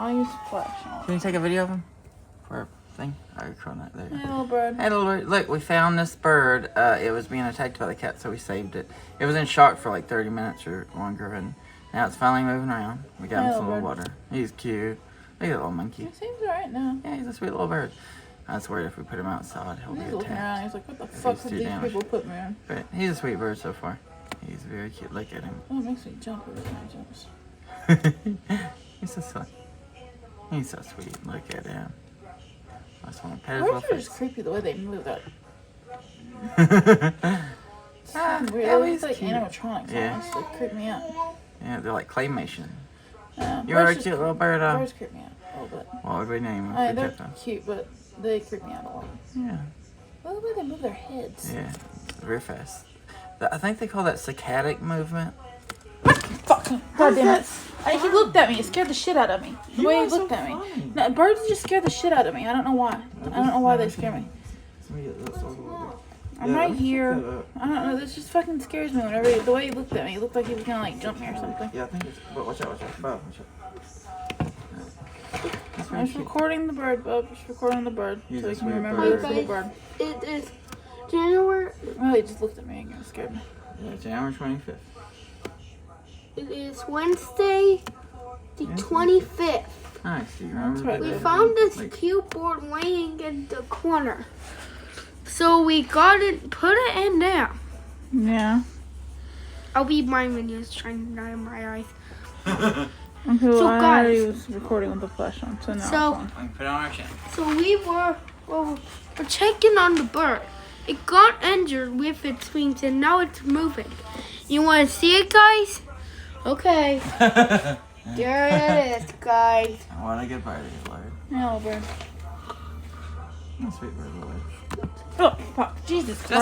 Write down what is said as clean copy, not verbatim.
I'll use flash on. Can you take a video of him? For a thing? Oh, you're crawling out there. Hey, little bird. Hey, little bird. Look, we found this bird. It was being attacked by the cat, so we saved it. It was in shock for like 30 minutes or longer, and now it's finally moving around. We got him some little water. He's cute. Look at that little monkey. He seems alright now. Yeah, he's a sweet little bird. I was worried if we put him outside, he'll be He's looking around. attacked. He's like, what the fuck did these people put me in? But he's a sweet bird so far. He's very cute. Look at him. Oh, it makes me jump every time he jumps. He's so sweet. He's so sweet. Look at him. I just want to pet his Birds little are face. just creepy the way they move. That Ah, weird. yeah, It's he's like cute. animatronics. Yeah. Almost. They creep me out. Yeah, they're like claymation. Birds You're a just cute little bird. Birds creep me out a little bit. What would we name him? I if mean, we they're kept him? cute, but they creep me out a lot. Yeah. Look at the way they move their heads. Yeah. Very fast. I think they call that saccadic movement. Fucking goddamn it! He looked at me. It scared the shit out of me. The way he looked at me. No, birds just scare the shit out of me. I don't know why. I don't know why they scare me. I'm right here. I don't know. This just fucking scares me whenever the way he looked at me. It looked like he was gonna like jump me or something. Yeah, I think it's. But watch out, watch out. Bob, watch out. I'm just recording the bird, bub. Just recording the bird He's so a we can sweet remember bird. this little bird. It is January. Well, he just looked at me and it scared me. Yeah, January 25th. It is Wednesday, the 25th. Nice. Do you remember right. that We day? found this Like, cute board laying in the corner. So we got it, put it in there. Yeah. I'll be my videos trying to dye my eyes. Okay, well, So, I already guys- was recording with the flash on, so now So- it's on. we can put it on our channel. So we're checking on the bird. It got injured with its wings and now it's moving. You want to see it, guys? Okay. There it is, guys. I want to get by the Lord. Yeah, little bird. Oh, sweet bird, Lord. Oh, fuck. Jesus Christ.